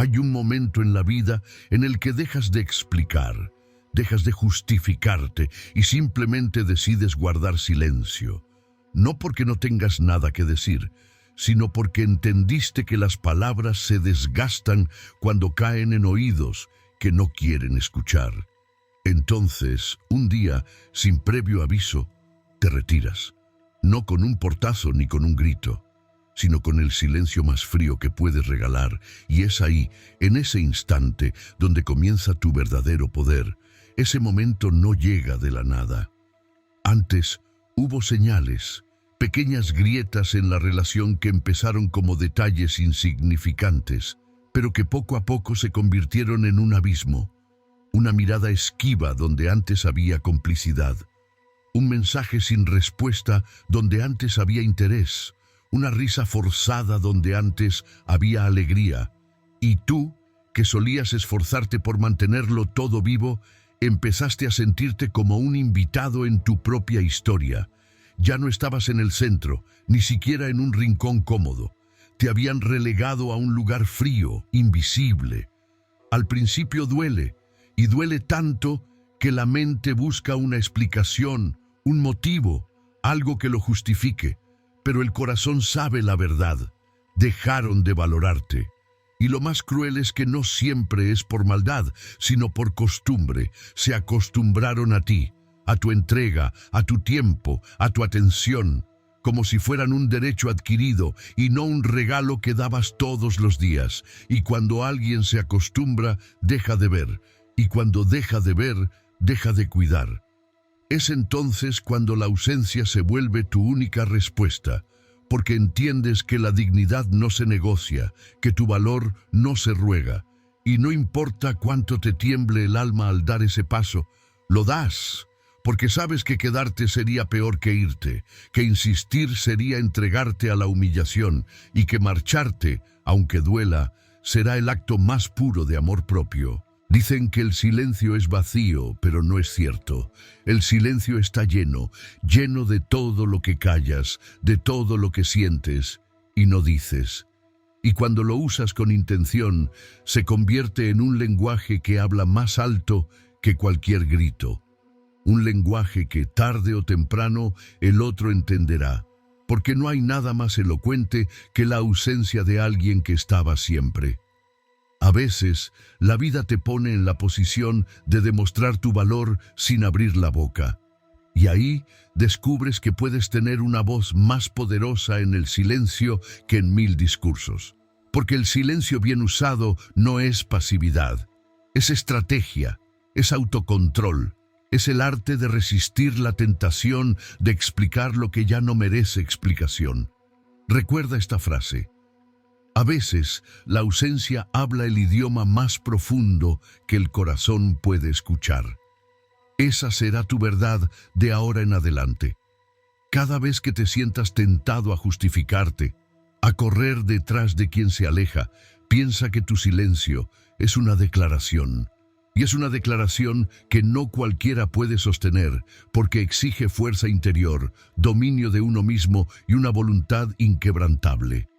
Hay un momento en la vida en el que dejas de explicar, dejas de justificarte y simplemente decides guardar silencio. No porque no tengas nada que decir, sino porque entendiste que las palabras se desgastan cuando caen en oídos que no quieren escuchar. Entonces, un día, sin previo aviso, te retiras, no con un portazo ni con un grito, sino con el silencio más frío que puedes regalar, y es ahí, en ese instante, donde comienza tu verdadero poder. Ese momento no llega de la nada. Antes, hubo señales, pequeñas grietas en la relación que empezaron como detalles insignificantes, pero que poco a poco se convirtieron en un abismo. Una mirada esquiva donde antes había complicidad. Un mensaje sin respuesta donde antes había interés. Una risa forzada donde antes había alegría. Y tú, que solías esforzarte por mantenerlo todo vivo, empezaste a sentirte como un invitado en tu propia historia. Ya no estabas en el centro, ni siquiera en un rincón cómodo. Te habían relegado a un lugar frío, invisible. Al principio duele, y duele tanto que la mente busca una explicación, un motivo, algo que lo justifique. Pero el corazón sabe la verdad. Dejaron de valorarte. Y lo más cruel es que no siempre es por maldad, sino por costumbre. Se acostumbraron a ti, a tu entrega, a tu tiempo, a tu atención, como si fueran un derecho adquirido y no un regalo que dabas todos los días. Y cuando alguien se acostumbra, deja de ver. Y cuando deja de ver, deja de cuidar. Es entonces cuando la ausencia se vuelve tu única respuesta, porque entiendes que la dignidad no se negocia, que tu valor no se ruega, y no importa cuánto te tiemble el alma al dar ese paso, lo das, porque sabes que quedarte sería peor que irte, que insistir sería entregarte a la humillación, y que marcharte, aunque duela, será el acto más puro de amor propio. Dicen que el silencio es vacío, pero no es cierto. El silencio está lleno, lleno de todo lo que callas, de todo lo que sientes y no dices. Y cuando lo usas con intención, se convierte en un lenguaje que habla más alto que cualquier grito. Un lenguaje que tarde o temprano el otro entenderá, porque no hay nada más elocuente que la ausencia de alguien que estaba siempre. A veces, la vida te pone en la posición de demostrar tu valor sin abrir la boca. Y ahí descubres que puedes tener una voz más poderosa en el silencio que en 1000 discursos. Porque el silencio bien usado no es pasividad, es estrategia, es autocontrol, es el arte de resistir la tentación de explicar lo que ya no merece explicación. Recuerda esta frase. A veces, la ausencia habla el idioma más profundo que el corazón puede escuchar. Esa será tu verdad de ahora en adelante. Cada vez que te sientas tentado a justificarte, a correr detrás de quien se aleja, piensa que tu silencio es una declaración. Y es una declaración que no cualquiera puede sostener, porque exige fuerza interior, dominio de uno mismo y una voluntad inquebrantable.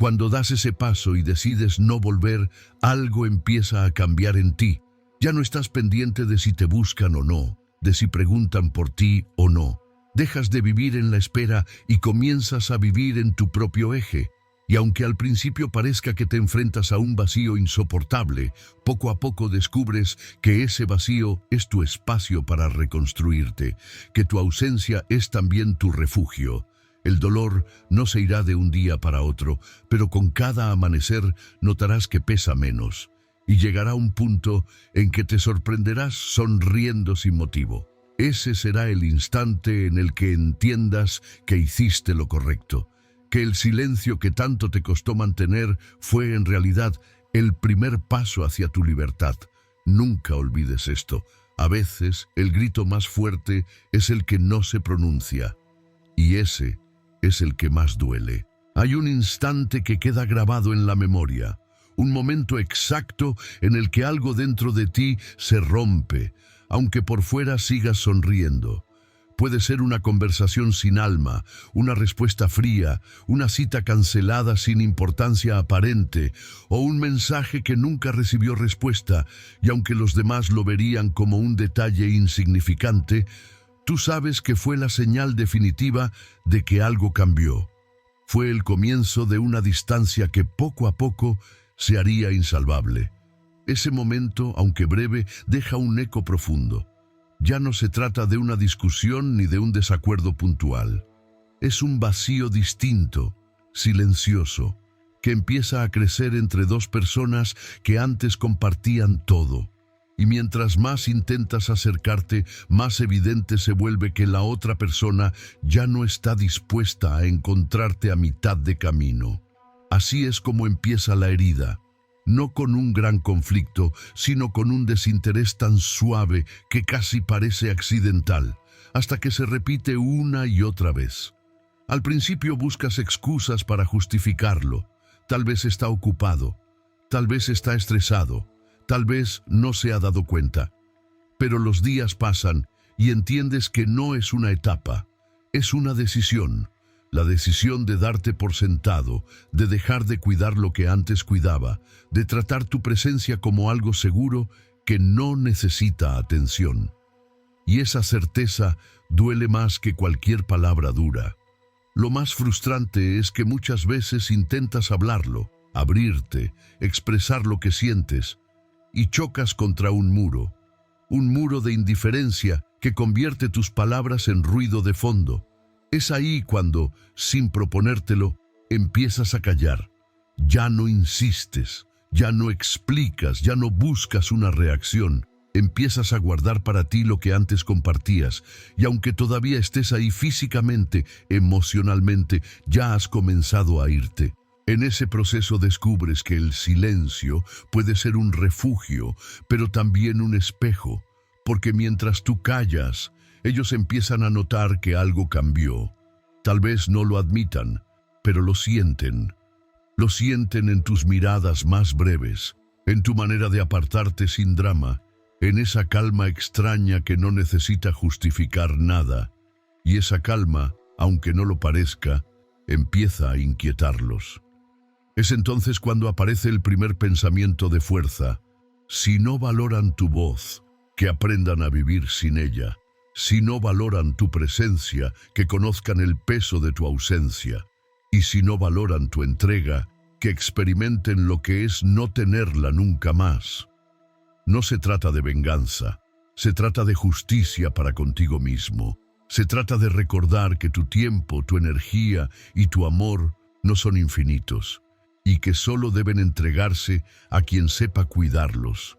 Cuando das ese paso y decides no volver, algo empieza a cambiar en ti. Ya no estás pendiente de si te buscan o no, de si preguntan por ti o no. Dejas de vivir en la espera y comienzas a vivir en tu propio eje. Y aunque al principio parezca que te enfrentas a un vacío insoportable, poco a poco descubres que ese vacío es tu espacio para reconstruirte, que tu ausencia es también tu refugio. El dolor no se irá de un día para otro, pero con cada amanecer notarás que pesa menos, y llegará un punto en que te sorprenderás sonriendo sin motivo. Ese será el instante en el que entiendas que hiciste lo correcto, que el silencio que tanto te costó mantener fue en realidad el primer paso hacia tu libertad. Nunca olvides esto. A veces el grito más fuerte es el que no se pronuncia, y ese es el que más duele. Hay un instante que queda grabado en la memoria, un momento exacto en el que algo dentro de ti se rompe, aunque por fuera sigas sonriendo. Puede ser una conversación sin alma, una respuesta fría, una cita cancelada sin importancia aparente, o un mensaje que nunca recibió respuesta, y aunque los demás lo verían como un detalle insignificante, tú sabes que fue la señal definitiva de que algo cambió. Fue el comienzo de una distancia que poco a poco se haría insalvable. Ese momento, aunque breve, deja un eco profundo. Ya no se trata de una discusión ni de un desacuerdo puntual. Es un vacío distinto, silencioso, que empieza a crecer entre dos personas que antes compartían todo. Y mientras más intentas acercarte, más evidente se vuelve que la otra persona ya no está dispuesta a encontrarte a mitad de camino. Así es como empieza la herida. No con un gran conflicto, sino con un desinterés tan suave que casi parece accidental, hasta que se repite una y otra vez. Al principio buscas excusas para justificarlo. Tal vez está ocupado, tal vez está estresado, tal vez no se ha dado cuenta. Pero los días pasan y entiendes que no es una etapa, es una decisión. La decisión de darte por sentado, de dejar de cuidar lo que antes cuidaba, de tratar tu presencia como algo seguro que no necesita atención. Y esa certeza duele más que cualquier palabra dura. Lo más frustrante es que muchas veces intentas hablarlo, abrirte, expresar lo que sientes, y chocas contra un muro de indiferencia que convierte tus palabras en ruido de fondo. Es ahí cuando, sin proponértelo, empiezas a callar. Ya no insistes, ya no explicas, ya no buscas una reacción. Empiezas a guardar para ti lo que antes compartías, y aunque todavía estés ahí físicamente, emocionalmente, ya has comenzado a irte. En ese proceso descubres que el silencio puede ser un refugio, pero también un espejo, porque mientras tú callas, ellos empiezan a notar que algo cambió. Tal vez no lo admitan, pero lo sienten. Lo sienten en tus miradas más breves, en tu manera de apartarte sin drama, en esa calma extraña que no necesita justificar nada. Y esa calma, aunque no lo parezca, empieza a inquietarlos. Es entonces cuando aparece el primer pensamiento de fuerza. Si no valoran tu voz, que aprendan a vivir sin ella. Si no valoran tu presencia, que conozcan el peso de tu ausencia. Y si no valoran tu entrega, que experimenten lo que es no tenerla nunca más. No se trata de venganza, se trata de justicia para contigo mismo. Se trata de recordar que tu tiempo, tu energía y tu amor no son infinitos, y que solo deben entregarse a quien sepa cuidarlos.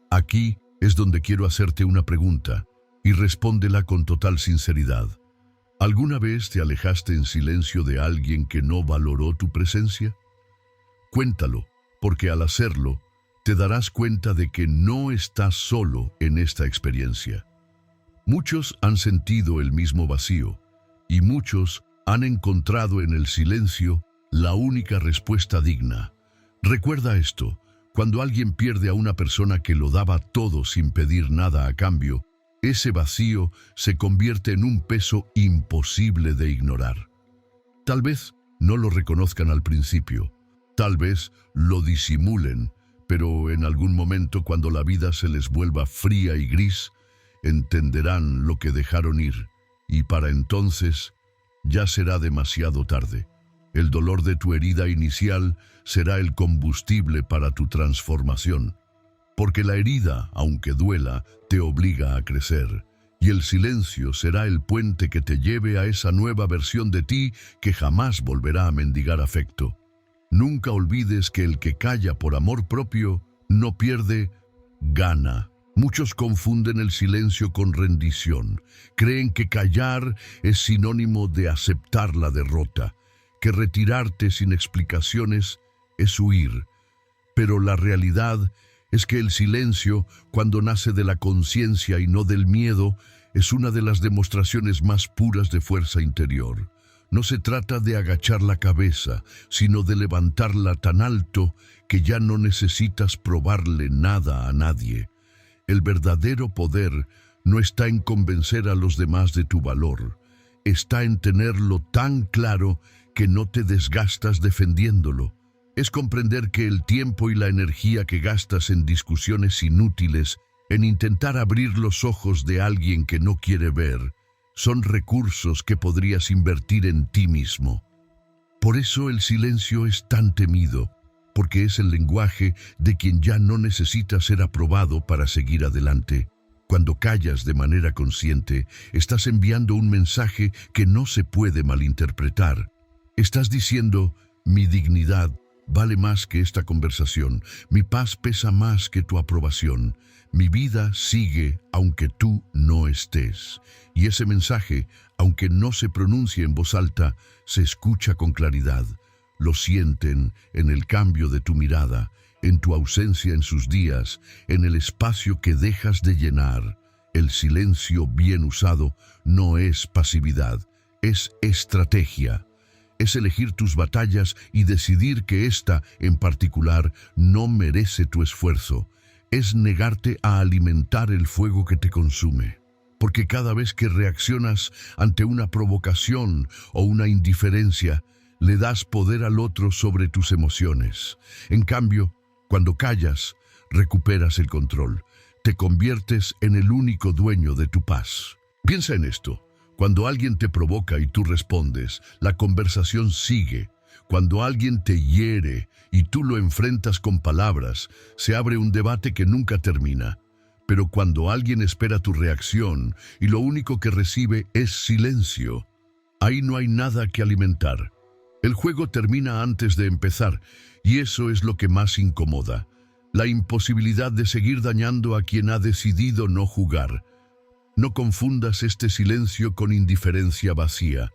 Aquí es donde quiero hacerte una pregunta, y respóndela con total sinceridad. ¿Alguna vez te alejaste en silencio de alguien que no valoró tu presencia? Cuéntalo, porque al hacerlo, te darás cuenta de que no estás solo en esta experiencia. Muchos han sentido el mismo vacío, y muchos han encontrado en el silencio la única respuesta digna. Recuerda esto, cuando alguien pierde a una persona que lo daba todo sin pedir nada a cambio, ese vacío se convierte en un peso imposible de ignorar. Tal vez no lo reconozcan al principio, tal vez lo disimulen, pero en algún momento cuando la vida se les vuelva fría y gris, entenderán lo que dejaron ir, y para entonces ya será demasiado tarde. El dolor de tu herida inicial será el combustible para tu transformación. Porque la herida, aunque duela, te obliga a crecer, y el silencio será el puente que te lleve a esa nueva versión de ti que jamás volverá a mendigar afecto. Nunca olvides que el que calla por amor propio no pierde, gana. Muchos confunden el silencio con rendición. Creen que callar es sinónimo de aceptar la derrota, que retirarte sin explicaciones es huir. Pero la realidad es que el silencio, cuando nace de la conciencia y no del miedo, es una de las demostraciones más puras de fuerza interior. No se trata de agachar la cabeza, sino de levantarla tan alto que ya no necesitas probarle nada a nadie. El verdadero poder no está en convencer a los demás de tu valor, está en tenerlo tan claro que no te desgastas defendiéndolo. Es comprender que el tiempo y la energía que gastas en discusiones inútiles, en intentar abrir los ojos de alguien que no quiere ver, son recursos que podrías invertir en ti mismo. Por eso el silencio es tan temido, porque es el lenguaje de quien ya no necesita ser aprobado para seguir adelante. Cuando callas de manera consciente, estás enviando un mensaje que no se puede malinterpretar. Estás diciendo, mi dignidad vale más que esta conversación, mi paz pesa más que tu aprobación, mi vida sigue aunque tú no estés. Y ese mensaje, aunque no se pronuncie en voz alta, se escucha con claridad. Lo sienten en el cambio de tu mirada, en tu ausencia en sus días, en el espacio que dejas de llenar. El silencio bien usado no es pasividad, es estrategia. Es elegir tus batallas y decidir que esta, en particular, no merece tu esfuerzo. Es negarte a alimentar el fuego que te consume. Porque cada vez que reaccionas ante una provocación o una indiferencia, le das poder al otro sobre tus emociones. En cambio, cuando callas, recuperas el control. Te conviertes en el único dueño de tu paz. Piensa en esto. Cuando alguien te provoca y tú respondes, la conversación sigue. Cuando alguien te hiere y tú lo enfrentas con palabras, se abre un debate que nunca termina. Pero cuando alguien espera tu reacción y lo único que recibe es silencio, ahí no hay nada que alimentar. El juego termina antes de empezar, y eso es lo que más incomoda. La imposibilidad de seguir dañando a quien ha decidido no jugar. No confundas este silencio con indiferencia vacía.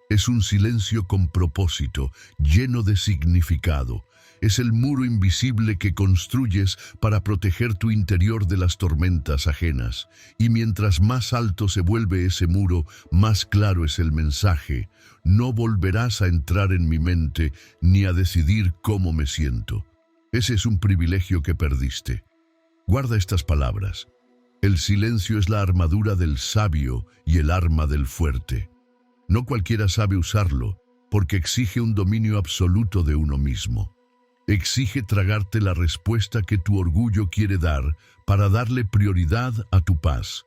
Es un silencio con propósito, lleno de significado. Es el muro invisible que construyes para proteger tu interior de las tormentas ajenas. Y mientras más alto se vuelve ese muro, más claro es el mensaje. No volverás a entrar en mi mente ni a decidir cómo me siento. Ese es un privilegio que perdiste. Guarda estas palabras. El silencio es la armadura del sabio y el arma del fuerte. No cualquiera sabe usarlo, porque exige un dominio absoluto de uno mismo. Exige tragarte la respuesta que tu orgullo quiere dar para darle prioridad a tu paz.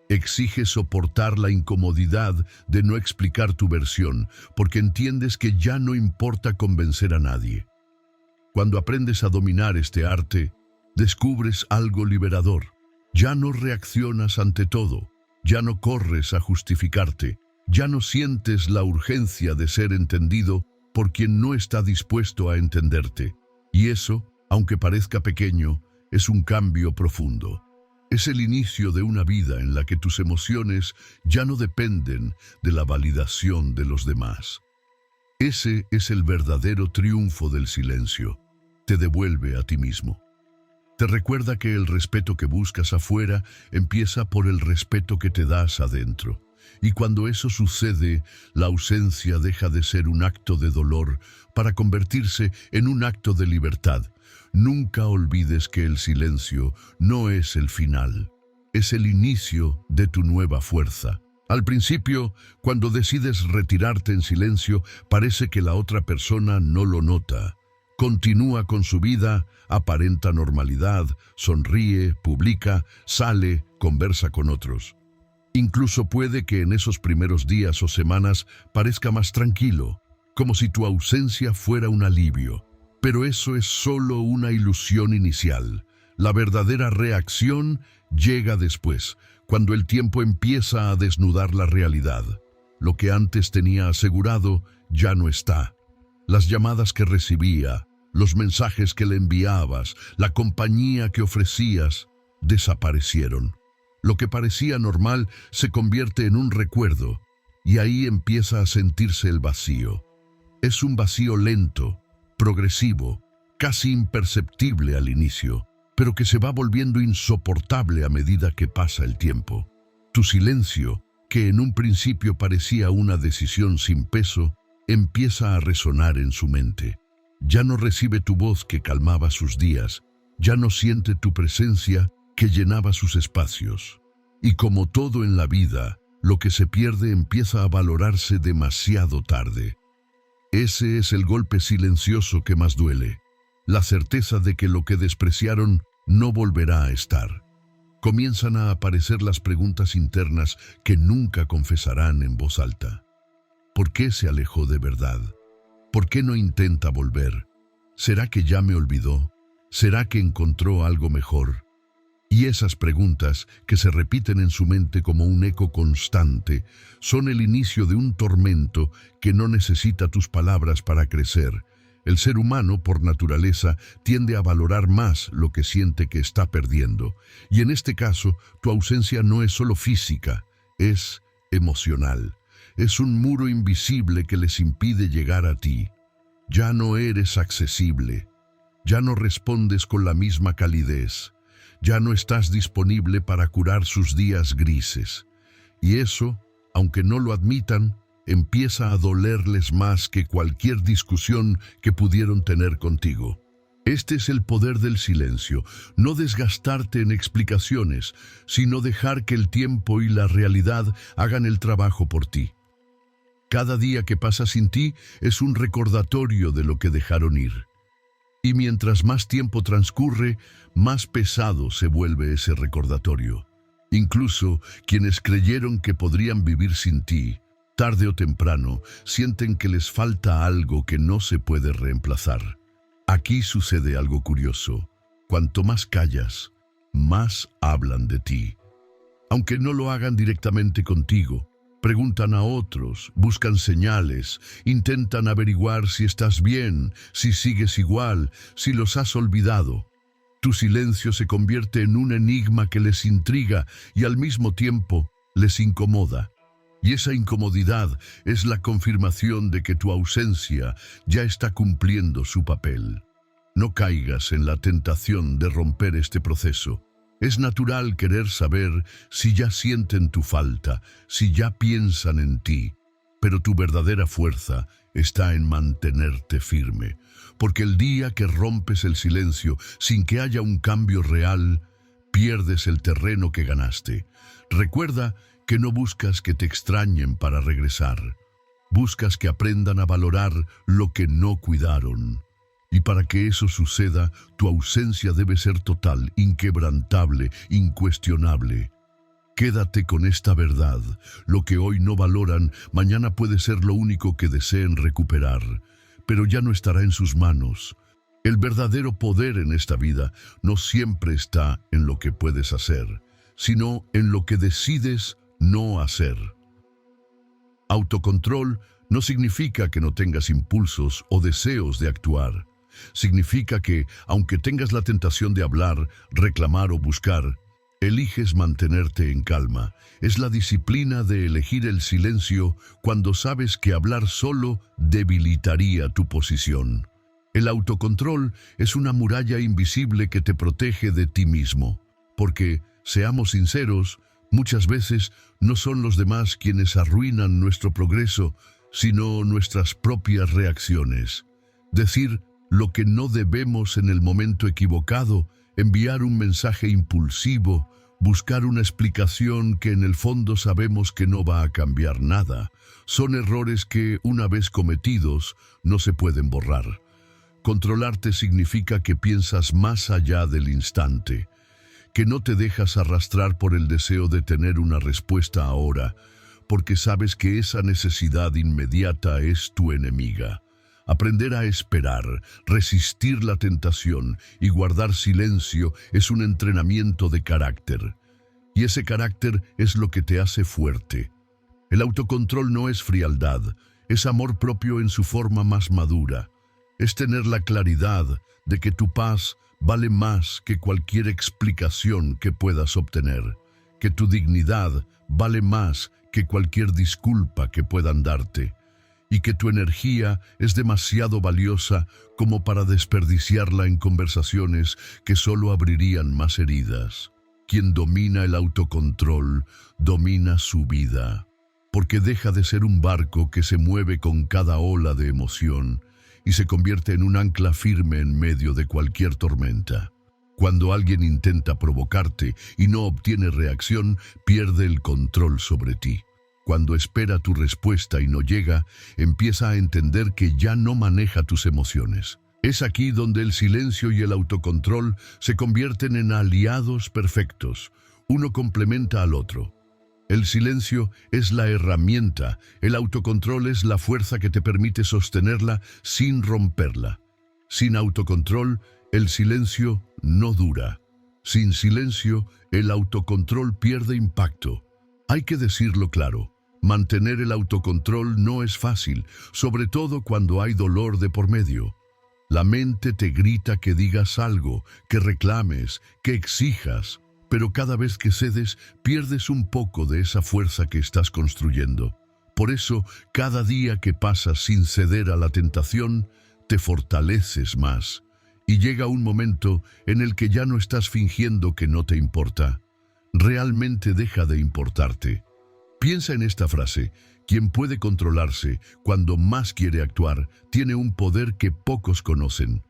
Exige soportar la incomodidad de no explicar tu versión, porque entiendes que ya no importa convencer a nadie. Cuando aprendes a dominar este arte, descubres algo liberador. Ya no reaccionas ante todo, ya no corres a justificarte, ya no sientes la urgencia de ser entendido por quien no está dispuesto a entenderte. Y eso, aunque parezca pequeño, es un cambio profundo. Es el inicio de una vida en la que tus emociones ya no dependen de la validación de los demás. Ese es el verdadero triunfo del silencio. Te devuelve a ti mismo. Te recuerda que el respeto que buscas afuera empieza por el respeto que te das adentro. Y cuando eso sucede, la ausencia deja de ser un acto de dolor para convertirse en un acto de libertad. Nunca olvides que el silencio no es el final, es el inicio de tu nueva fuerza. Al principio, cuando decides retirarte en silencio, parece que la otra persona no lo nota. Continúa con su vida, aparenta normalidad, sonríe, publica, sale, conversa con otros. Incluso puede que en esos primeros días o semanas parezca más tranquilo, como si tu ausencia fuera un alivio. Pero eso es solo una ilusión inicial. La verdadera reacción llega después, cuando el tiempo empieza a desnudar la realidad. Lo que antes tenía asegurado ya no está. Las llamadas que recibía, los mensajes que le enviabas, la compañía que ofrecías, desaparecieron. Lo que parecía normal se convierte en un recuerdo, y ahí empieza a sentirse el vacío. Es un vacío lento, progresivo, casi imperceptible al inicio, pero que se va volviendo insoportable a medida que pasa el tiempo. Tu silencio, que en un principio parecía una decisión sin peso, empieza a resonar en su mente. Ya no recibe tu voz que calmaba sus días, ya no siente tu presencia que llenaba sus espacios. Y como todo en la vida, lo que se pierde empieza a valorarse demasiado tarde. Ese es el golpe silencioso que más duele, la certeza de que lo que despreciaron no volverá a estar. Comienzan a aparecer las preguntas internas que nunca confesarán en voz alta. ¿Por qué se alejó de verdad? ¿Por qué no intenta volver? ¿Será que ya me olvidó? ¿Será que encontró algo mejor? Y esas preguntas, que se repiten en su mente como un eco constante, son el inicio de un tormento que no necesita tus palabras para crecer. El ser humano, por naturaleza, tiende a valorar más lo que siente que está perdiendo. Y en este caso, tu ausencia no es solo física, es emocional. Es un muro invisible que les impide llegar a ti. Ya no eres accesible. Ya no respondes con la misma calidez. Ya no estás disponible para curar sus días grises. Y eso, aunque no lo admitan, empieza a dolerles más que cualquier discusión que pudieron tener contigo. Este es el poder del silencio, no desgastarte en explicaciones, sino dejar que el tiempo y la realidad hagan el trabajo por ti. Cada día que pasa sin ti es un recordatorio de lo que dejaron ir. Y mientras más tiempo transcurre, más pesado se vuelve ese recordatorio. Incluso quienes creyeron que podrían vivir sin ti, tarde o temprano, sienten que les falta algo que no se puede reemplazar. Aquí sucede algo curioso. Cuanto más callas, más hablan de ti. Aunque no lo hagan directamente contigo, preguntan a otros, buscan señales, intentan averiguar si estás bien, si sigues igual, si los has olvidado. Tu silencio se convierte en un enigma que les intriga y al mismo tiempo les incomoda. Y esa incomodidad es la confirmación de que tu ausencia ya está cumpliendo su papel. No caigas en la tentación de romper este proceso. Es natural querer saber si ya sienten tu falta, si ya piensan en ti, pero tu verdadera fuerza está en mantenerte firme, porque el día que rompes el silencio sin que haya un cambio real, pierdes el terreno que ganaste. Recuerda que no buscas que te extrañen para regresar, buscas que aprendan a valorar lo que no cuidaron. Y para que eso suceda, tu ausencia debe ser total, inquebrantable, incuestionable. Quédate con esta verdad. Lo que hoy no valoran, mañana puede ser lo único que deseen recuperar, pero ya no estará en sus manos. El verdadero poder en esta vida no siempre está en lo que puedes hacer, sino en lo que decides no hacer. Autocontrol no significa que no tengas impulsos o deseos de actuar. Significa que, aunque tengas la tentación de hablar, reclamar o buscar, eliges mantenerte en calma. Es la disciplina de elegir el silencio cuando sabes que hablar solo debilitaría tu posición. El autocontrol es una muralla invisible que te protege de ti mismo, porque, seamos sinceros, muchas veces no son los demás quienes arruinan nuestro progreso, sino nuestras propias reacciones. Decir lo que no debemos en el momento equivocado, enviar un mensaje impulsivo, buscar una explicación que en el fondo sabemos que no va a cambiar nada, son errores que, una vez cometidos, no se pueden borrar. Controlarte significa que piensas más allá del instante, que no te dejas arrastrar por el deseo de tener una respuesta ahora, porque sabes que esa necesidad inmediata es tu enemiga. Aprender a esperar, resistir la tentación y guardar silencio es un entrenamiento de carácter. Y ese carácter es lo que te hace fuerte. El autocontrol no es frialdad, es amor propio en su forma más madura. Es tener la claridad de que tu paz vale más que cualquier explicación que puedas obtener, que tu dignidad vale más que cualquier disculpa que puedan darte, y que tu energía es demasiado valiosa como para desperdiciarla en conversaciones que solo abrirían más heridas. Quien domina el autocontrol, domina su vida, porque deja de ser un barco que se mueve con cada ola de emoción y se convierte en un ancla firme en medio de cualquier tormenta. Cuando alguien intenta provocarte y no obtiene reacción, pierde el control sobre ti. Cuando espera tu respuesta y no llega, empieza a entender que ya no maneja tus emociones. Es aquí donde el silencio y el autocontrol se convierten en aliados perfectos. Uno complementa al otro. El silencio es la herramienta, el autocontrol es la fuerza que te permite sostenerla sin romperla. Sin autocontrol, el silencio no dura. Sin silencio, el autocontrol pierde impacto. Hay que decirlo claro, mantener el autocontrol no es fácil, sobre todo cuando hay dolor de por medio. La mente te grita que digas algo, que reclames, que exijas, pero cada vez que cedes, pierdes un poco de esa fuerza que estás construyendo. Por eso, cada día que pasas sin ceder a la tentación, te fortaleces más. Y llega un momento en el que ya no estás fingiendo que no te importa. Realmente deja de importarte. Piensa en esta frase: quien puede controlarse cuando más quiere actuar, tiene un poder que pocos conocen.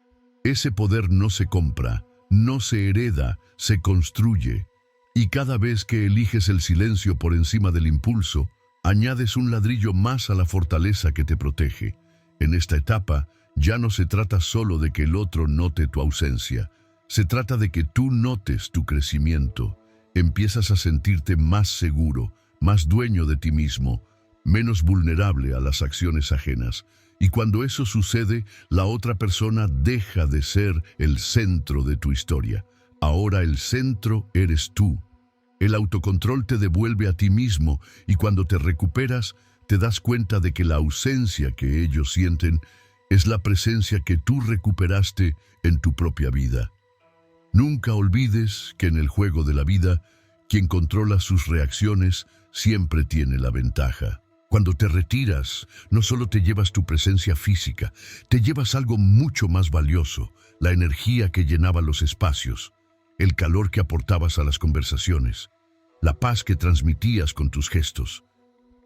Ese poder no se compra, no se hereda, se construye. Y cada vez que eliges el silencio por encima del impulso, añades un ladrillo más a la fortaleza que te protege. En esta etapa, ya no se trata solo de que el otro note tu ausencia. Se trata de que tú notes tu crecimiento. Empiezas a sentirte más seguro, más dueño de ti mismo, menos vulnerable a las acciones ajenas. Y cuando eso sucede, la otra persona deja de ser el centro de tu historia. Ahora el centro eres tú. El autocontrol te devuelve a ti mismo y cuando te recuperas, te das cuenta de que la ausencia que ellos sienten es la presencia que tú recuperaste en tu propia vida. Nunca olvides que en el juego de la vida, quien controla sus reacciones siempre tiene la ventaja. Cuando te retiras, no solo te llevas tu presencia física, te llevas algo mucho más valioso, la energía que llenaba los espacios, el calor que aportabas a las conversaciones, la paz que transmitías con tus gestos,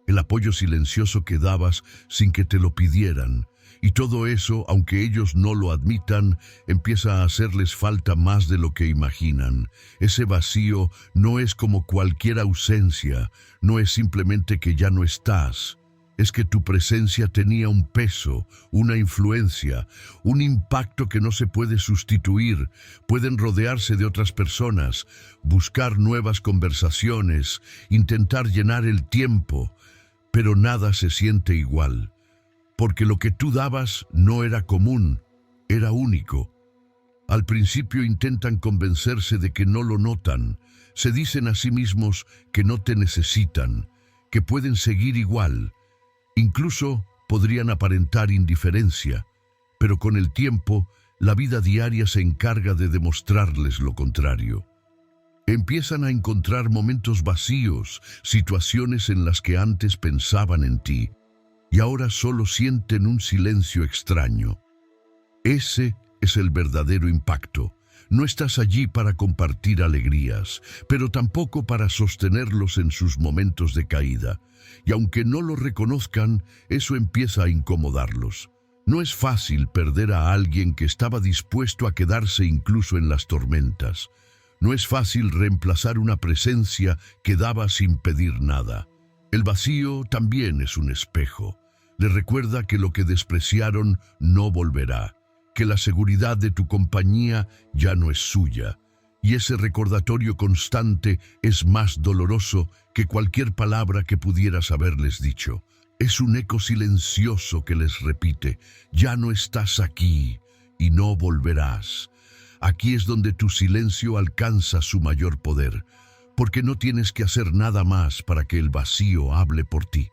el apoyo silencioso que dabas sin que te lo pidieran. Y todo eso, aunque ellos no lo admitan, empieza a hacerles falta más de lo que imaginan. Ese vacío no es como cualquier ausencia, no es simplemente que ya no estás. Es que tu presencia tenía un peso, una influencia, un impacto que no se puede sustituir. Pueden rodearse de otras personas, buscar nuevas conversaciones, intentar llenar el tiempo, pero nada se siente igual. Porque lo que tú dabas no era común, era único. Al principio intentan convencerse de que no lo notan, se dicen a sí mismos que no te necesitan, que pueden seguir igual. Incluso podrían aparentar indiferencia, pero con el tiempo, la vida diaria se encarga de demostrarles lo contrario. Empiezan a encontrar momentos vacíos, situaciones en las que antes pensaban en ti, y ahora solo sienten un silencio extraño. Ese es el verdadero impacto. No estás allí para compartir alegrías, pero tampoco para sostenerlos en sus momentos de caída. Y aunque no lo reconozcan, eso empieza a incomodarlos. No es fácil perder a alguien que estaba dispuesto a quedarse incluso en las tormentas. No es fácil reemplazar una presencia que daba sin pedir nada. El vacío también es un espejo. Le recuerda que lo que despreciaron no volverá, que la seguridad de tu compañía ya no es suya. Y ese recordatorio constante es más doloroso que cualquier palabra que pudieras haberles dicho. Es un eco silencioso que les repite: ya no estás aquí y no volverás. Aquí es donde tu silencio alcanza su mayor poder, porque no tienes que hacer nada más para que el vacío hable por ti.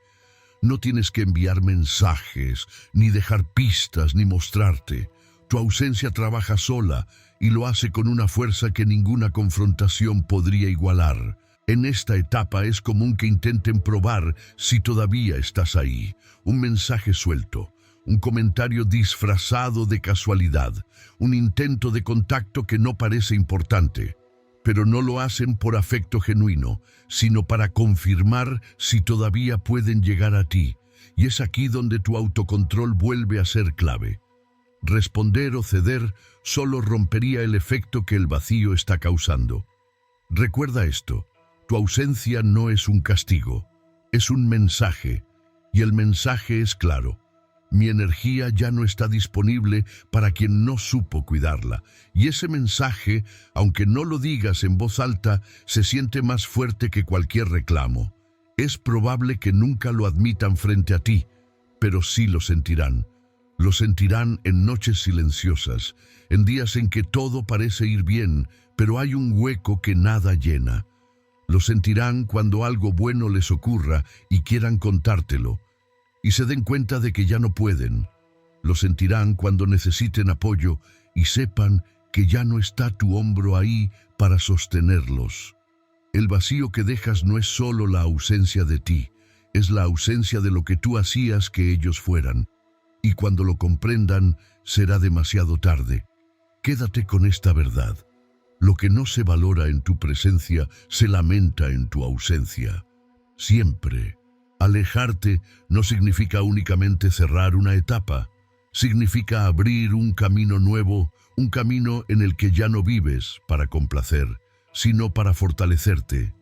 No tienes que enviar mensajes, ni dejar pistas, ni mostrarte. Tu ausencia trabaja sola y lo hace con una fuerza que ninguna confrontación podría igualar. En esta etapa es común que intenten probar si todavía estás ahí. Un mensaje suelto, un comentario disfrazado de casualidad, un intento de contacto que no parece importante. Pero no lo hacen por afecto genuino, sino para confirmar si todavía pueden llegar a ti. Y es aquí donde tu autocontrol vuelve a ser clave. Responder o ceder solo rompería el efecto que el vacío está causando. Recuerda esto, tu ausencia no es un castigo, es un mensaje, y el mensaje es claro. Mi energía ya no está disponible para quien no supo cuidarla, y ese mensaje, aunque no lo digas en voz alta, se siente más fuerte que cualquier reclamo. Es probable que nunca lo admitan frente a ti, pero sí lo sentirán. Lo sentirán en noches silenciosas, en días en que todo parece ir bien, pero hay un hueco que nada llena. Lo sentirán cuando algo bueno les ocurra y quieran contártelo, y se den cuenta de que ya no pueden. Lo sentirán cuando necesiten apoyo y sepan que ya no está tu hombro ahí para sostenerlos. El vacío que dejas no es solo la ausencia de ti, es la ausencia de lo que tú hacías que ellos fueran. Y cuando lo comprendan, será demasiado tarde. Quédate con esta verdad. Lo que no se valora en tu presencia, se lamenta en tu ausencia. Siempre. Alejarte no significa únicamente cerrar una etapa. Significa abrir un camino nuevo, un camino en el que ya no vives para complacer, sino para fortalecerte.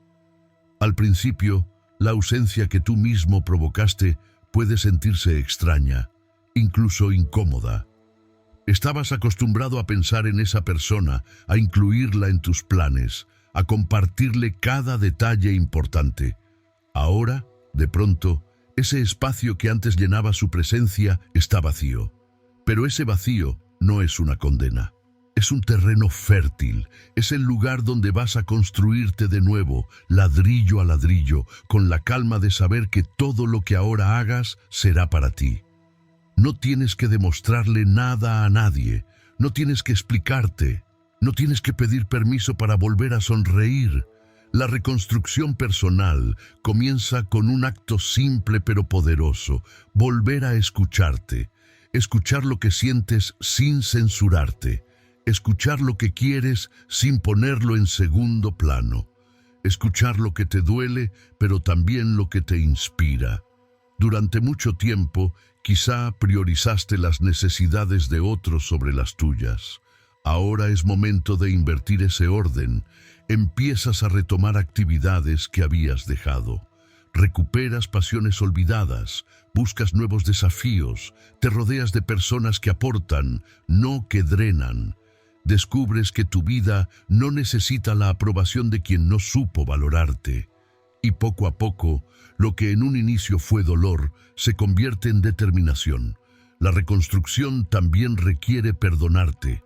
Al principio, la ausencia que tú mismo provocaste puede sentirse extraña, incluso incómoda. Estabas acostumbrado a pensar en esa persona, a incluirla en tus planes, a compartirle cada detalle importante. Ahora, de pronto, ese espacio que antes llenaba su presencia está vacío. Pero ese vacío no es una condena. Es un terreno fértil, es el lugar donde vas a construirte de nuevo, ladrillo a ladrillo, con la calma de saber que todo lo que ahora hagas será para ti. No tienes que demostrarle nada a nadie, no tienes que explicarte, no tienes que pedir permiso para volver a sonreír. La reconstrucción personal comienza con un acto simple pero poderoso, volver a escucharte, escuchar lo que sientes sin censurarte, escuchar lo que quieres sin ponerlo en segundo plano, escuchar lo que te duele pero también lo que te inspira. Durante mucho tiempo, quizá priorizaste las necesidades de otros sobre las tuyas. Ahora es momento de invertir ese orden. Empiezas a retomar actividades que habías dejado. Recuperas pasiones olvidadas, buscas nuevos desafíos, te rodeas de personas que aportan, no que drenan. Descubres que tu vida no necesita la aprobación de quien no supo valorarte. Y poco a poco, lo que en un inicio fue dolor, se convierte en determinación. La reconstrucción también requiere perdonarte.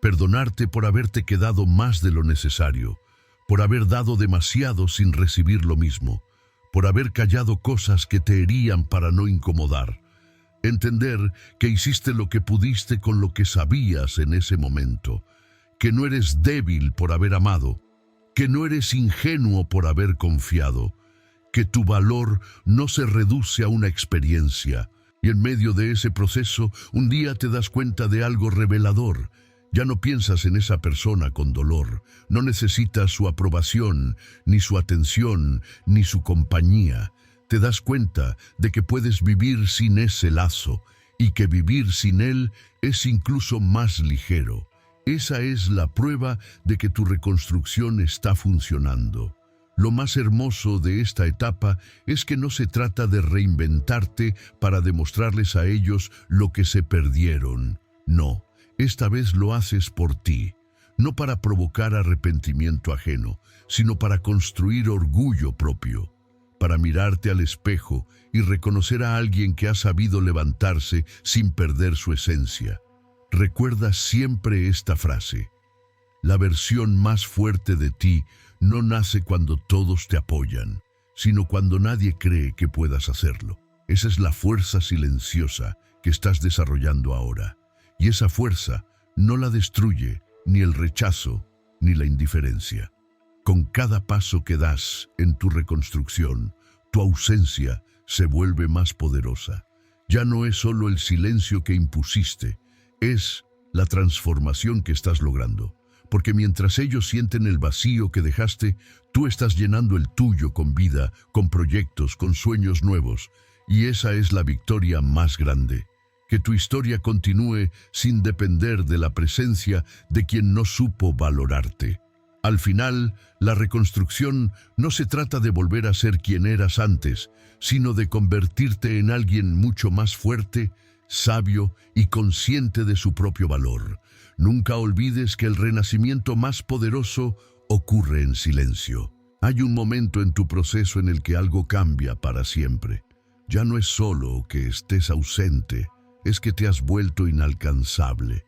Perdonarte por haberte quedado más de lo necesario, por haber dado demasiado sin recibir lo mismo, por haber callado cosas que te herían para no incomodar. Entender que hiciste lo que pudiste con lo que sabías en ese momento, que no eres débil por haber amado, que no eres ingenuo por haber confiado, que tu valor no se reduce a una experiencia, y en medio de ese proceso un día te das cuenta de algo revelador. Ya no piensas en esa persona con dolor, no necesitas su aprobación, ni su atención, ni su compañía. Te das cuenta de que puedes vivir sin ese lazo, y que vivir sin él es incluso más ligero. Esa es la prueba de que tu reconstrucción está funcionando. Lo más hermoso de esta etapa es que no se trata de reinventarte para demostrarles a ellos lo que se perdieron. No, esta vez lo haces por ti, no para provocar arrepentimiento ajeno, sino para construir orgullo propio, para mirarte al espejo y reconocer a alguien que ha sabido levantarse sin perder su esencia. Recuerda siempre esta frase: la versión más fuerte de ti no nace cuando todos te apoyan, sino cuando nadie cree que puedas hacerlo. Esa es la fuerza silenciosa que estás desarrollando ahora. Y esa fuerza no la destruye ni el rechazo ni la indiferencia. Con cada paso que das en tu reconstrucción, tu ausencia se vuelve más poderosa. Ya no es solo el silencio que impusiste, es la transformación que estás logrando. Porque mientras ellos sienten el vacío que dejaste, tú estás llenando el tuyo con vida, con proyectos, con sueños nuevos. Y esa es la victoria más grande. que tu historia continúe sin depender de la presencia de quien no supo valorarte. Al final, la reconstrucción no se trata de volver a ser quien eras antes, sino de convertirte en alguien mucho más fuerte, sabio y consciente de su propio valor. Nunca olvides que el renacimiento más poderoso ocurre en silencio. Hay un momento en tu proceso en el que algo cambia para siempre. Ya no es solo que estés ausente, es que te has vuelto inalcanzable.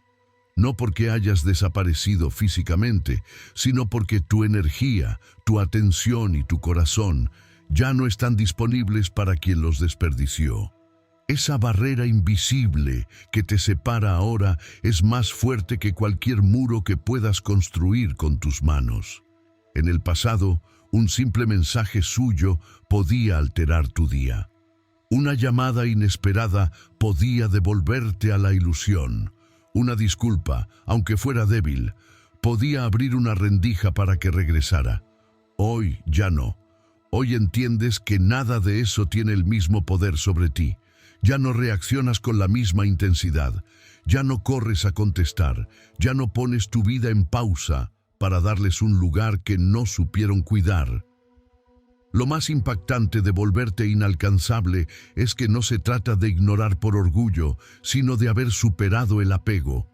No porque hayas desaparecido físicamente, sino porque tu energía, tu atención y tu corazón ya no están disponibles para quien los desperdició. Esa barrera invisible que te separa ahora es más fuerte que cualquier muro que puedas construir con tus manos. En el pasado, un simple mensaje suyo podía alterar tu día. Una llamada inesperada podía devolverte a la ilusión. Una disculpa, aunque fuera débil, podía abrir una rendija para que regresara. Hoy ya no. Hoy entiendes que nada de eso tiene el mismo poder sobre ti. Ya no reaccionas con la misma intensidad. Ya no corres a contestar. Ya no pones tu vida en pausa para darles un lugar que no supieron cuidar. Lo más impactante de volverte inalcanzable es que no se trata de ignorar por orgullo, sino de haber superado el apego.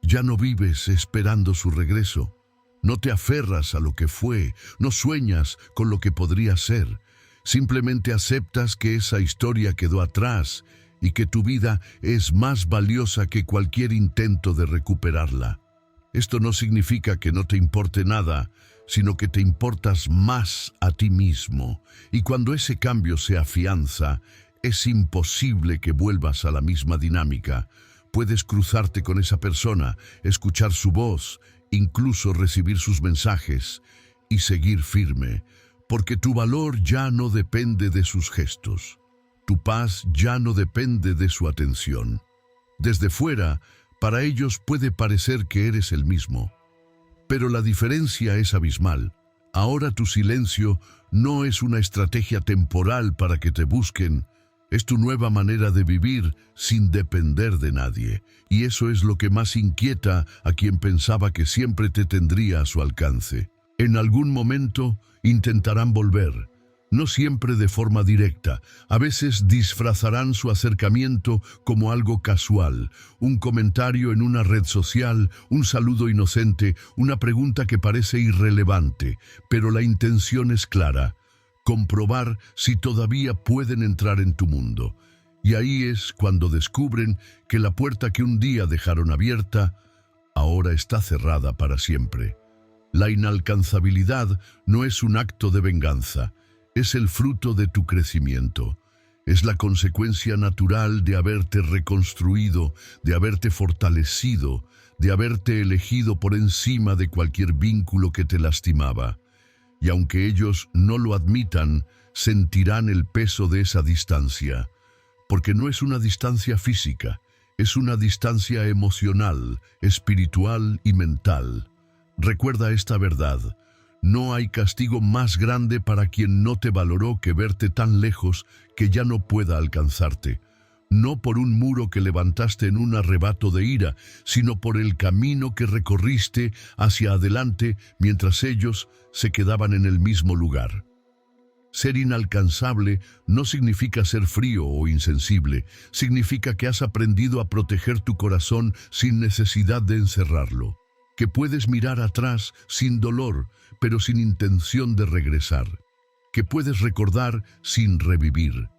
Ya no vives esperando su regreso. No te aferras a lo que fue, no sueñas con lo que podría ser. Simplemente aceptas que esa historia quedó atrás y que tu vida es más valiosa que cualquier intento de recuperarla. Esto no significa que no te importe nada, sino que te importas más a ti mismo. Y cuando ese cambio se afianza, es imposible que vuelvas a la misma dinámica. Puedes cruzarte con esa persona, escuchar su voz, incluso recibir sus mensajes y seguir firme, porque tu valor ya no depende de sus gestos. Tu paz ya no depende de su atención. Desde fuera, para ellos puede parecer que eres el mismo. Pero la diferencia es abismal. Ahora tu silencio no es una estrategia temporal para que te busquen, es tu nueva manera de vivir sin depender de nadie. Y eso es lo que más inquieta a quien pensaba que siempre te tendría a su alcance. En algún momento intentarán volver, no siempre de forma directa. A veces disfrazarán su acercamiento como algo casual, un comentario en una red social, un saludo inocente, una pregunta que parece irrelevante, pero la intención es clara: comprobar si todavía pueden entrar en tu mundo. Y ahí es cuando descubren que la puerta que un día dejaron abierta, ahora está cerrada para siempre. La inalcanzabilidad no es un acto de venganza, es el fruto de tu crecimiento. Es la consecuencia natural de haberte reconstruido, de haberte fortalecido, de haberte elegido por encima de cualquier vínculo que te lastimaba. Y aunque ellos no lo admitan, sentirán el peso de esa distancia, porque no es una distancia física, es una distancia emocional, espiritual y mental. Recuerda esta verdad: no hay castigo más grande para quien no te valoró que verte tan lejos que ya no pueda alcanzarte. No por un muro que levantaste en un arrebato de ira, sino por el camino que recorriste hacia adelante mientras ellos se quedaban en el mismo lugar. Ser inalcanzable no significa ser frío o insensible, significa que has aprendido a proteger tu corazón sin necesidad de encerrarlo, que puedes mirar atrás sin dolor, pero sin intención de regresar, que puedes recordar sin revivir.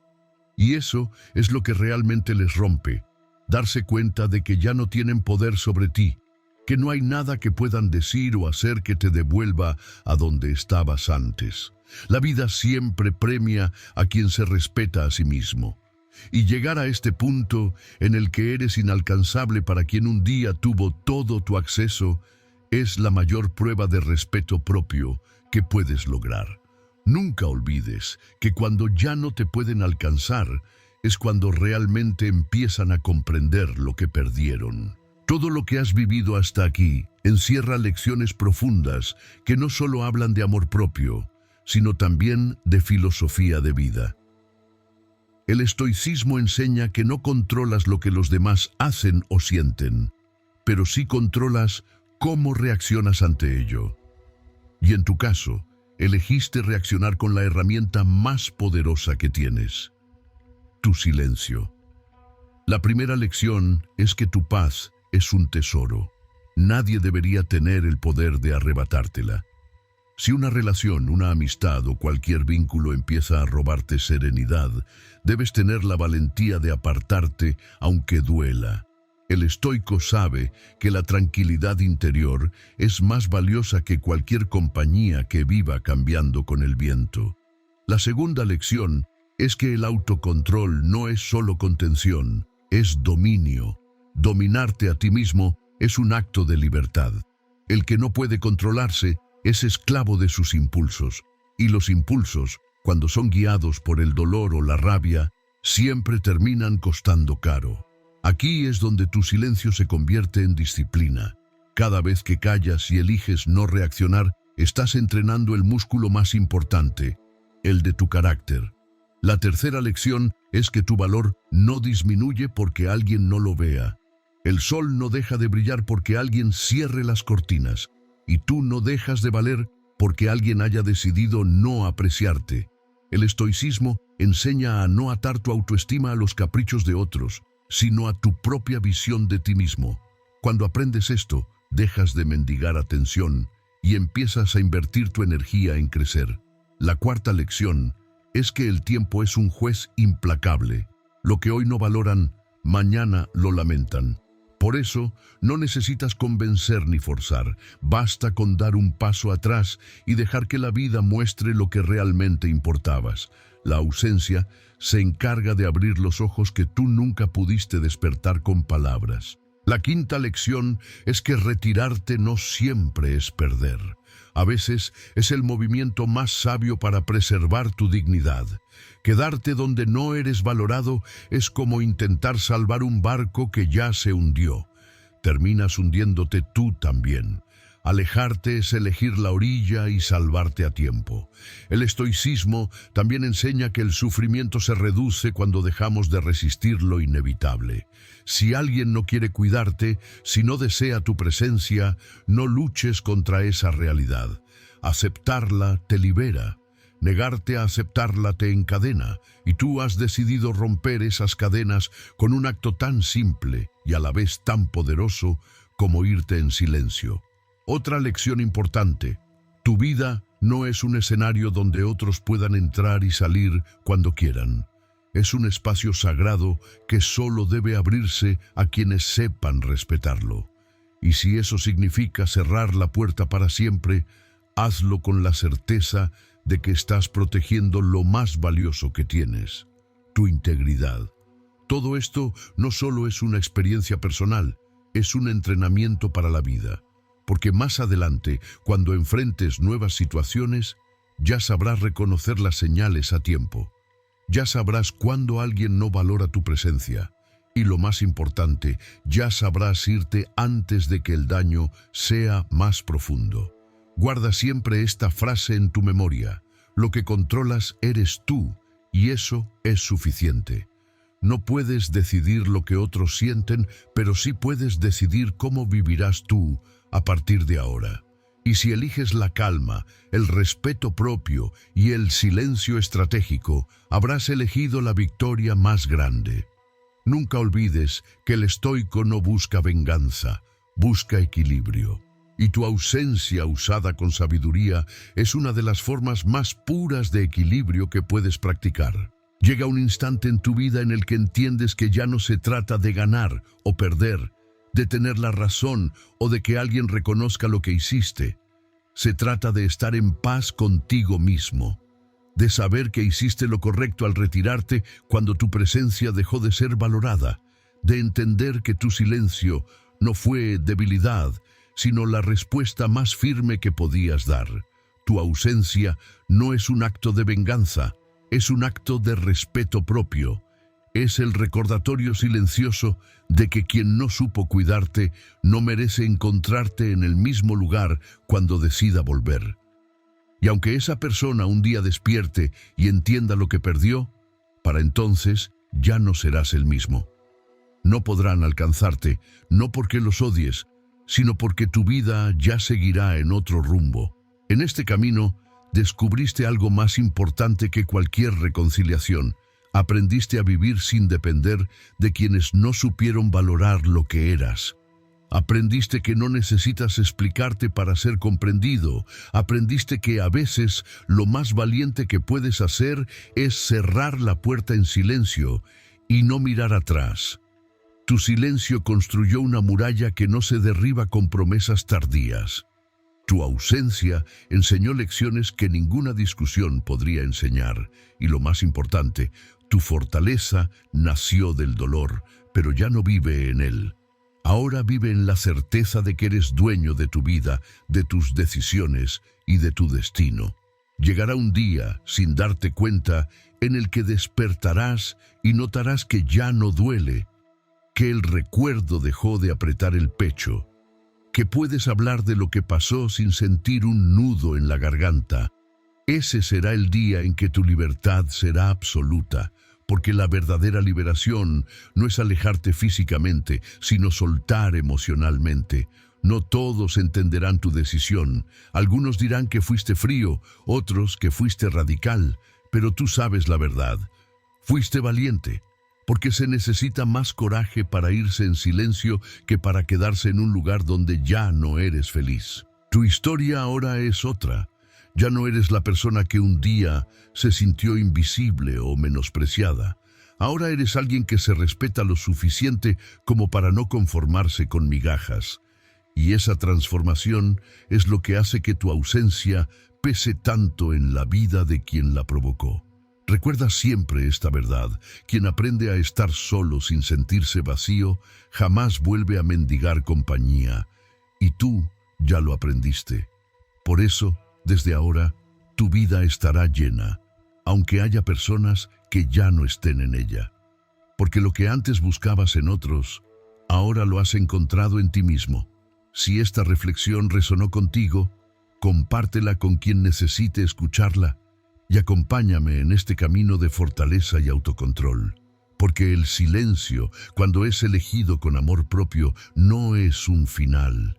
Y eso es lo que realmente les rompe: darse cuenta de que ya no tienen poder sobre ti, que no hay nada que puedan decir o hacer que te devuelva a donde estabas antes. La vida siempre premia a quien se respeta a sí mismo. Y llegar a este punto en el que eres inalcanzable para quien un día tuvo todo tu acceso es la mayor prueba de respeto propio que puedes lograr. Nunca olvides que cuando ya no te pueden alcanzar es cuando realmente empiezan a comprender lo que perdieron. Todo lo que has vivido hasta aquí encierra lecciones profundas que no solo hablan de amor propio, sino también de filosofía de vida. El estoicismo enseña que no controlas lo que los demás hacen o sienten, pero sí controlas cómo reaccionas ante ello. Y en tu caso, elegiste reaccionar con la herramienta más poderosa que tienes: tu silencio. La primera lección es que tu paz es un tesoro. Nadie debería tener el poder de arrebatártela. Si una relación, una amistad o cualquier vínculo empieza a robarte serenidad, debes tener la valentía de apartarte aunque duela. El estoico sabe que la tranquilidad interior es más valiosa que cualquier compañía que viva cambiando con el viento. La segunda lección es que el autocontrol no es solo contención, es dominio. Dominarte a ti mismo es un acto de libertad. El que no puede controlarse es esclavo de sus impulsos, y los impulsos, cuando son guiados por el dolor o la rabia, siempre terminan costando caro. Aquí es donde tu silencio se convierte en disciplina. Cada vez que callas y eliges no reaccionar, estás entrenando el músculo más importante, el de tu carácter. La tercera lección es que tu valor no disminuye porque alguien no lo vea. El sol no deja de brillar porque alguien cierre las cortinas, y tú no dejas de valer porque alguien haya decidido no apreciarte. El estoicismo enseña a no atar tu autoestima a los caprichos de otros, sino a tu propia visión de ti mismo. Cuando aprendes esto, dejas de mendigar atención y empiezas a invertir tu energía en crecer. La cuarta lección es que el tiempo es un juez implacable. Lo que hoy no valoran, mañana lo lamentan. Por eso, no necesitas convencer ni forzar. Basta con dar un paso atrás y dejar que la vida muestre lo que realmente importabas. La ausencia se encarga de abrir los ojos que tú nunca pudiste despertar con palabras. La quinta lección es que retirarte no siempre es perder. A veces es el movimiento más sabio para preservar tu dignidad. Quedarte donde no eres valorado es como intentar salvar un barco que ya se hundió. Terminas hundiéndote tú también. Alejarte es elegir la orilla y salvarte a tiempo. El estoicismo también enseña que el sufrimiento se reduce cuando dejamos de resistir lo inevitable. Si alguien no quiere cuidarte, si no desea tu presencia, no luches contra esa realidad. Aceptarla te libera. Negarte a aceptarla te encadena, y tú has decidido romper esas cadenas con un acto tan simple y a la vez tan poderoso como irte en silencio. Otra lección importante: tu vida no es un escenario donde otros puedan entrar y salir cuando quieran. Es un espacio sagrado que solo debe abrirse a quienes sepan respetarlo. Y si eso significa cerrar la puerta para siempre, hazlo con la certeza de que estás protegiendo lo más valioso que tienes, tu integridad. Todo esto no solo es una experiencia personal, es un entrenamiento para la vida. Porque más adelante, cuando enfrentes nuevas situaciones, ya sabrás reconocer las señales a tiempo. Ya sabrás cuándo alguien no valora tu presencia. Y lo más importante, ya sabrás irte antes de que el daño sea más profundo. Guarda siempre esta frase en tu memoria: lo que controlas eres tú, y eso es suficiente. No puedes decidir lo que otros sienten, pero sí puedes decidir cómo vivirás tú a partir de ahora. Y si eliges la calma, el respeto propio y el silencio estratégico, habrás elegido la victoria más grande. Nunca olvides que el estoico no busca venganza, busca equilibrio. Y tu ausencia usada con sabiduría es una de las formas más puras de equilibrio que puedes practicar. Llega un instante en tu vida en el que entiendes que ya no se trata de ganar o perder, de tener la razón o de que alguien reconozca lo que hiciste. Se trata de estar en paz contigo mismo, de saber que hiciste lo correcto al retirarte cuando tu presencia dejó de ser valorada, de entender que tu silencio no fue debilidad, sino la respuesta más firme que podías dar. Tu ausencia no es un acto de venganza, es un acto de respeto propio. Es el recordatorio silencioso de que quien no supo cuidarte no merece encontrarte en el mismo lugar cuando decida volver. Y aunque esa persona un día despierte y entienda lo que perdió, Para entonces ya no serás el mismo. No podrán alcanzarte, no porque los odies, sino porque tu vida ya seguirá en otro rumbo. En este camino, descubriste algo más importante que cualquier reconciliación. Aprendiste a vivir sin depender de quienes no supieron valorar lo que eras. Aprendiste que no necesitas explicarte para ser comprendido. Aprendiste que a veces lo más valiente que puedes hacer es cerrar la puerta en silencio y no mirar atrás. Tu silencio construyó una muralla que no se derriba con promesas tardías. Tu ausencia enseñó lecciones que ninguna discusión podría enseñar. Y lo más importante, tu fortaleza nació del dolor, pero ya no vive en él. Ahora vive en la certeza de que eres dueño de tu vida, de tus decisiones y de tu destino. Llegará un día, sin darte cuenta, en el que despertarás y notarás que ya no duele, que el recuerdo dejó de apretar el pecho, que puedes hablar de lo que pasó sin sentir un nudo en la garganta. Ese será el día en que tu libertad será absoluta, porque la verdadera liberación no es alejarte físicamente, sino soltar emocionalmente. No todos entenderán tu decisión. Algunos dirán que fuiste frío, otros que fuiste radical, pero tú sabes la verdad. Fuiste valiente, porque se necesita más coraje para irse en silencio que para quedarse en un lugar donde ya no eres feliz. Tu historia ahora es otra. Ya no eres la persona que un día se sintió invisible o menospreciada. Ahora eres alguien que se respeta lo suficiente como para no conformarse con migajas. Y esa transformación es lo que hace que tu ausencia pese tanto en la vida de quien la provocó. Recuerda siempre esta verdad: quien aprende a estar solo sin sentirse vacío, jamás vuelve a mendigar compañía. Y tú ya lo aprendiste. Por eso, desde ahora, tu vida estará llena, aunque haya personas que ya no estén en ella. Porque lo que antes buscabas en otros, ahora lo has encontrado en ti mismo. Si esta reflexión resonó contigo, compártela con quien necesite escucharla y acompáñame en este camino de fortaleza y autocontrol. Porque el silencio, cuando es elegido con amor propio, no es un final,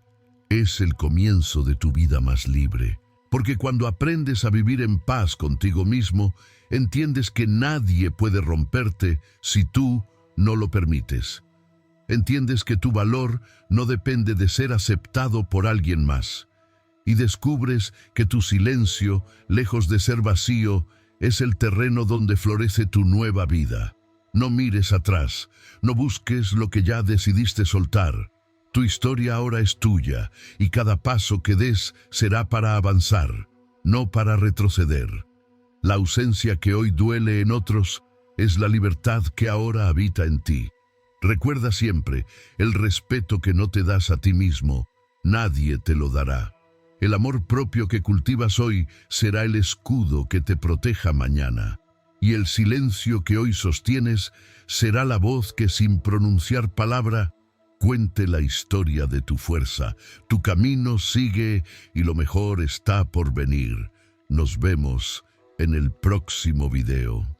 es el comienzo de tu vida más libre. Porque cuando aprendes a vivir en paz contigo mismo, entiendes que nadie puede romperte si tú no lo permites. Entiendes que tu valor no depende de ser aceptado por alguien más. Y descubres que tu silencio, lejos de ser vacío, es el terreno donde florece tu nueva vida. No mires atrás, no busques lo que ya decidiste soltar. Tu historia ahora es tuya, y cada paso que des será para avanzar, no para retroceder. La ausencia que hoy duele en otros es la libertad que ahora habita en ti. Recuerda siempre, el respeto que no te das a ti mismo, nadie te lo dará. El amor propio que cultivas hoy será el escudo que te proteja mañana. Y el silencio que hoy sostienes será la voz que, sin pronunciar palabra, cuente la historia de tu fuerza. Tu camino sigue y lo mejor está por venir. Nos vemos en el próximo video.